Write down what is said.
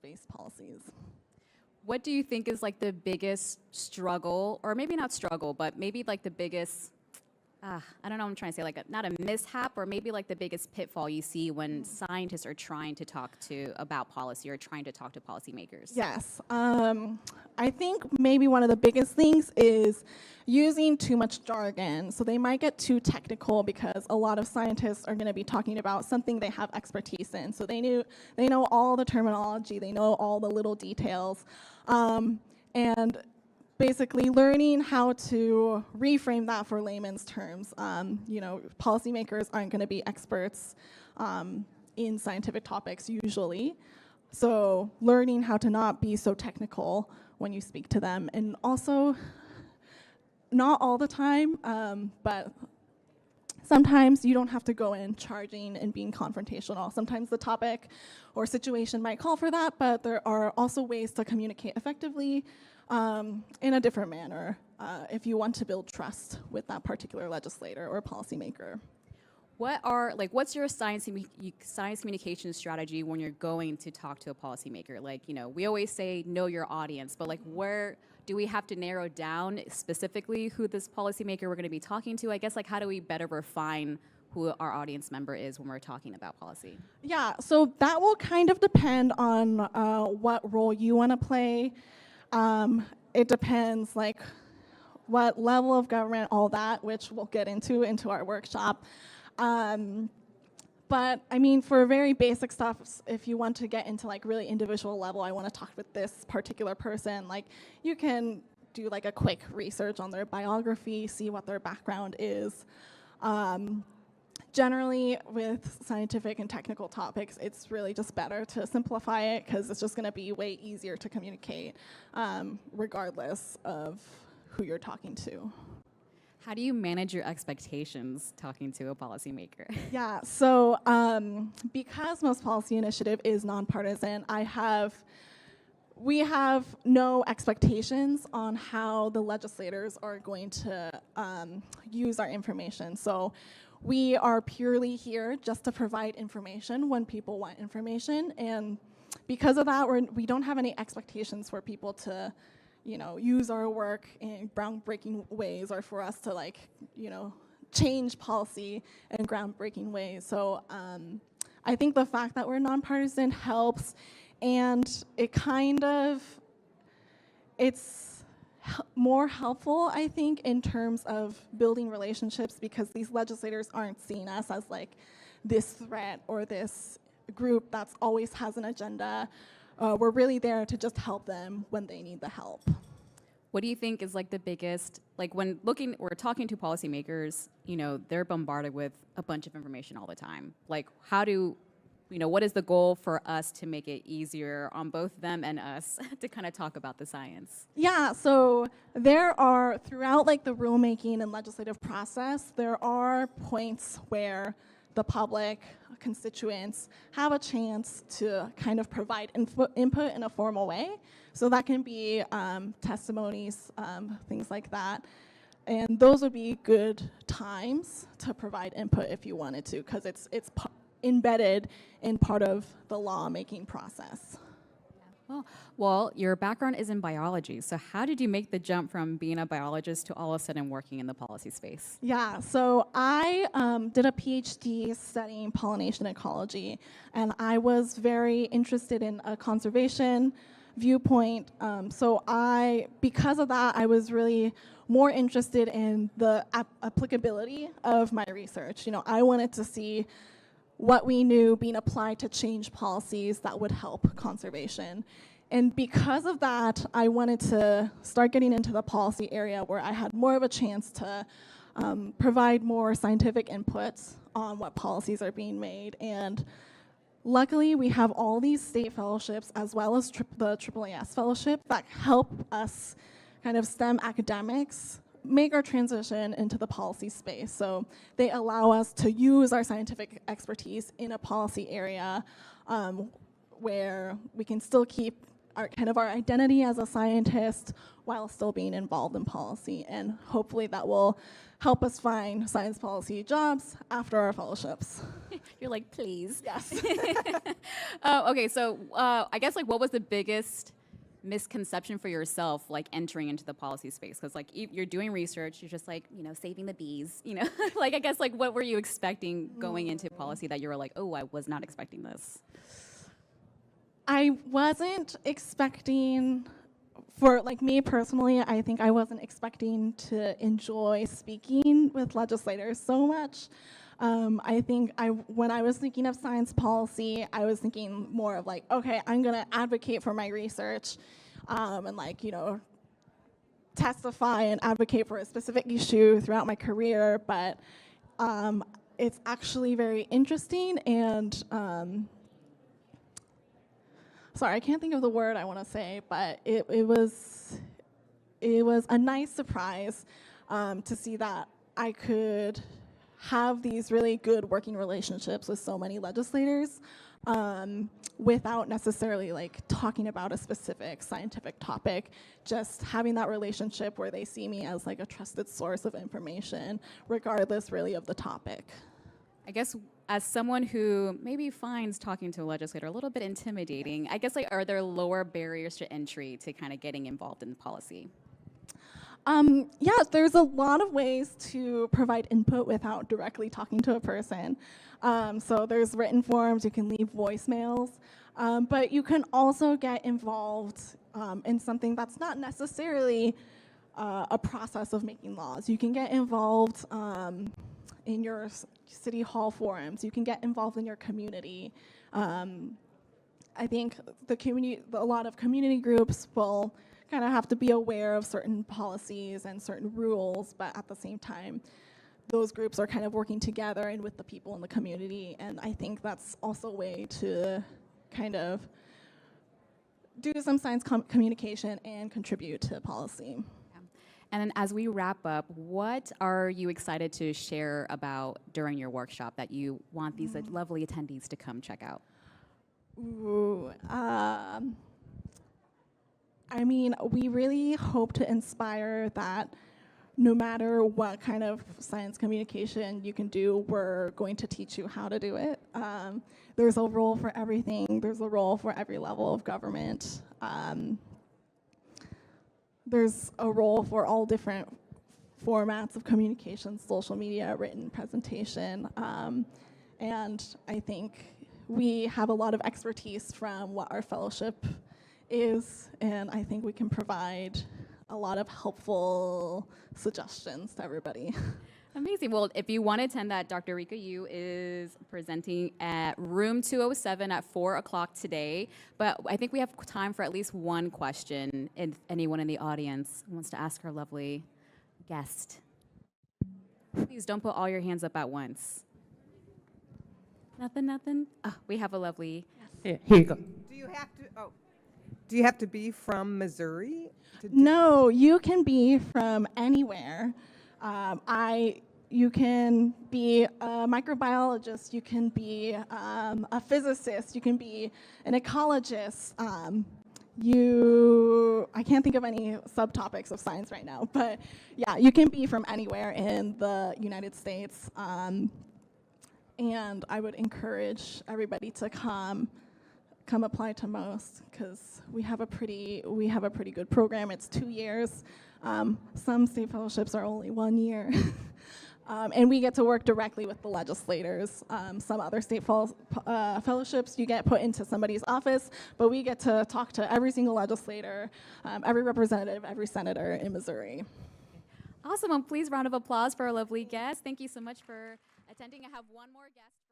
evidence-based policies. What do you think is like the biggest struggle, or maybe not struggle, but maybe like the biggest, I don't know what I'm trying to say, like not a mishap, or maybe like the biggest pitfall you see when scientists are trying to talk about policy or trying to talk to policymakers? Yes. I think maybe one of the biggest things is using too much jargon. So they might get too technical because a lot of scientists are going to be talking about something they have expertise in. So they know all the terminology, they know all the little details. And basically learning how to reframe that for layman's terms. Policymakers aren't going to be experts in scientific topics usually. So learning how to not be so technical when you speak to them. And also, not all the time, but sometimes you don't have to go in charging and being confrontational. Sometimes the topic or situation might call for that, but there are also ways to communicate effectively in a different manner if you want to build trust with that particular legislator or policymaker. What's your science communication strategy when you're going to talk to a policymaker? Like, we always say know your audience, but like where do we have to narrow down specifically who this policymaker we're going to be talking to? I guess like how do we better refine who our audience member is when we're talking about policy? Yeah, so that will kind of depend on what role you want to play. It depends like what level of government, all that, which we'll get into our workshop. But I mean, for very basic stuff, if you want to get into like really individual level, I want to talk with this particular person, like you can do like a quick research on their biography, see what their background is. Generally with scientific and technical topics, it's really just better to simplify it because it's just going to be way easier to communicate regardless of who you're talking to. How do you manage your expectations talking to a policymaker? Yeah, so because most policy initiative is nonpartisan, we have no expectations on how the legislators are going to use our information. So we are purely here just to provide information when people want information, and because of that, we don't have any expectations for people to use our work in groundbreaking ways or for us to change policy in groundbreaking ways. So I think the fact that we're nonpartisan helps, and it's more helpful, I think, in terms of building relationships because these legislators aren't seeing us as like this threat or this group that always has an agenda. We're really there to just help them when they need the help. What do you think is like the biggest, like when we're talking to policymakers, they're bombarded with a bunch of information all the time. Like what is the goal for us to make it easier on both them and us to kind of talk about the science? Yeah, so there are, throughout like the rulemaking and legislative process, there are points where the public, constituents, have a chance to kind of provide input in a formal way. So that can be testimonies, things like that. And those would be good times to provide input if you wanted to, because it's embedded in part of the lawmaking process. Well, your background is in biology, so how did you make the jump from being a biologist to all of a sudden working in the policy space? Yeah, so I did a PhD studying pollination ecology, and I was very interested in a conservation viewpoint. Because of that, I was really more interested in the applicability of my research. I wanted to see what we knew being applied to change policies that would help conservation. And because of that, I wanted to start getting into the policy area where I had more of a chance to provide more scientific inputs on what policies are being made. And luckily, we have all these state fellowships as well as the AAAS fellowship that help us kind of STEM academics make our transition into the policy space. So they allow us to use our scientific expertise in a policy area where we can still keep kind of our identity as a scientist while still being involved in policy. And hopefully that will help us find science policy jobs after our fellowships. You're like, please. Yes. Okay, so I guess like what was the biggest misconception for yourself like entering into the policy space? Because like you're doing research, you're just like, you know, saving the bees, you know. Like I guess like what were you expecting going into policy that you were like, oh, I was not expecting this? I wasn't expecting, for like me personally, I think I wasn't expecting to enjoy speaking with legislators so much. I think when I was thinking of science policy, I was thinking more of like, okay, I'm gonna advocate for my research and like, you know, testify and advocate for a specific issue throughout my career, but it's actually very interesting and sorry, I can't think of the word I want to say, but it was a nice surprise to see that I could have these really good working relationships with so many legislators without necessarily like talking about a specific scientific topic, just having that relationship where they see me as like a trusted source of information, regardless really of the topic. I guess as someone who maybe finds talking to a legislator a little bit intimidating, I guess like are there lower barriers to entry to kind of getting involved in policy? Yeah, there's a lot of ways to provide input without directly talking to a person. So there's written forms, you can leave voicemails, but you can also get involved in something that's not necessarily a process of making laws. You can get involved in your city hall forums. You can get involved in your community. I think a lot of community groups will kind of have to be aware of certain policies and certain rules, but at the same time, those groups are kind of working together and with the people in the community, and I think that's also a way to kind of do some science communication and contribute to policy. And then as we wrap up, what are you excited to share about during your workshop that you want these lovely attendees to come check out? Ooh, I mean, we really hope to inspire that no matter what kind of science communication you can do, we're going to teach you how to do it. There's a role for everything. There's a role for every level of government. There's a role for all different formats of communication, social media, written presentation. And I think we have a lot of expertise from what our fellowship is, and I think we can provide a lot of helpful suggestions to everybody. Amazing. Well, if you want to attend that, Dr. Rieka Yu is presenting at room 207 at 4 o'clock today. But I think we have time for at least one question if anyone in the audience wants to ask our lovely guest. Please don't put all your hands up at once. Nothing? Oh, we have a lovely... Here you go. Do you have to be from Missouri? No, you can be from anywhere. You can be a microbiologist, you can be a physicist, you can be an ecologist. I can't think of any subtopics of science right now, but yeah, you can be from anywhere in the United States. And I would encourage everybody to come apply to MOST, because we have a pretty good program. It's 2 years. Some state fellowships are only 1 year. And we get to work directly with the legislators. Some other state fellowships, you get put into somebody's office, but we get to talk to every single legislator, every representative, every senator in Missouri. Awesome. Well, please round of applause for our lovely guest. Thank you so much for attending. I have one more guest.